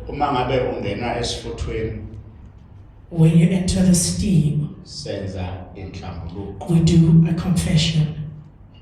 Uma ngabe ungena esifuthweni When you enter the steam, senza inhlambuluko. we do a confession.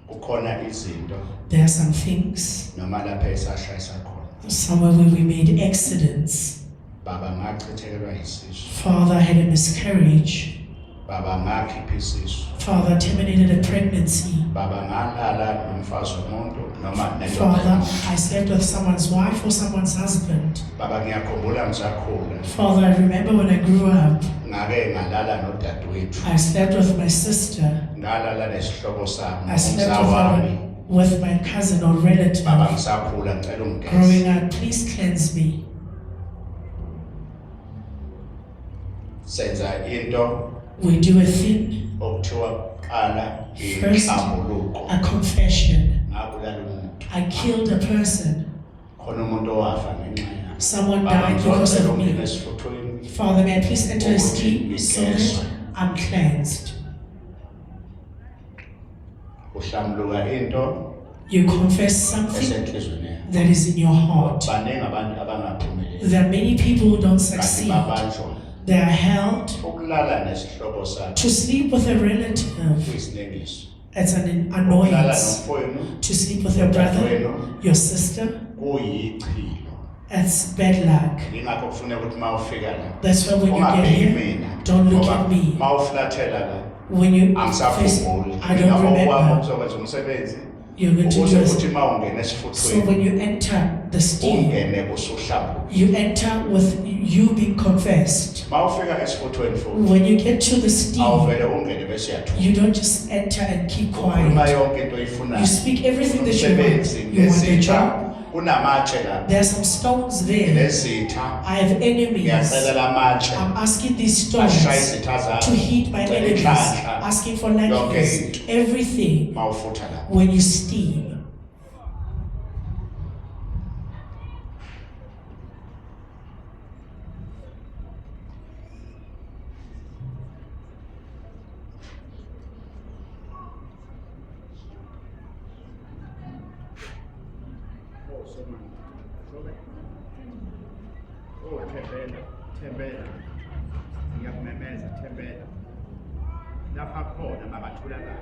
Kukhona izinto There are some things, noma lapha esashayisa khona. somewhere where we made accidents. Baba ngachithekelwa yisisu. Father had a miscarriage. baba ngakhipha isisu, Father, terminated a pregnancy. baba ngalala nomfazi womuntu noma Father, nendoda. I slept with someone's wife or someone's husband. Baba ngiyakhumbula ngisakhula Father, I remember when I grew up, ngake ngalala nodadewethu, I slept with my sister. ngalala nesihlobo sami I slept umzawami. with my cousin or relative. Baba ngisakhula ngicela ungigeze. Growing up, please cleanse me. Senza into We do a thing, okuthiwa qala First, inhlambuluko. a confession. Ngabulala umuntu. I killed a person. Khona umuntu owafa ngenxa yami. Someone Baba died because ngizocela of ungene me. esifuthweni. Father, may I please enter a steam so that I'm cleansed. Uhlambuluka into You confess something esenhlizweni yakho. that is in your heart. Baningi abantu abangaphumeleli. There are many people who don't Kanti succeed. babanjwa. They are held Ukulala nesihlobo sakho to sleep with a relative. kuyisinengiso. It's an Ukulala annoyance. nomfowenu, To sleep with your brother, udadewenu, your sister, kuyichilo. it's bad luck. Yingakho kufuneka ukuthi mawufika la. That's why when you get Ungabheki here, mina. don't look Ngoba at me. mawuflathela la. When you face, Angisakhumbuli. I don't Okwami remember. okuzokwenza umsebenzi. You're going to Ukuze do futhi it. mawungena So esifuthweni when you enter the steam, ungene usuhlambuluka. you enter with you being confessed. Mawufika esifuthweni futhi When you get to the steam, awuvele ungene bese yathuka. you don't just enter and keep Ukhuluma quiet. yonke into oyifunayo. You speak everything that you Umsebenzi want. You want a ngesitha job. kunamatshe la. There are some stones there. Nesitha I have enemies. ngiyacela amatshe I'm asking these ashaye stones izitha to zami. hit my Ngicela enemies. inhlanhla Asking for likeness. Everything mawufutha la. when you steam. Oh, Thembela. Ngiyakumemeza Thembela. Lapha khona mabathula la.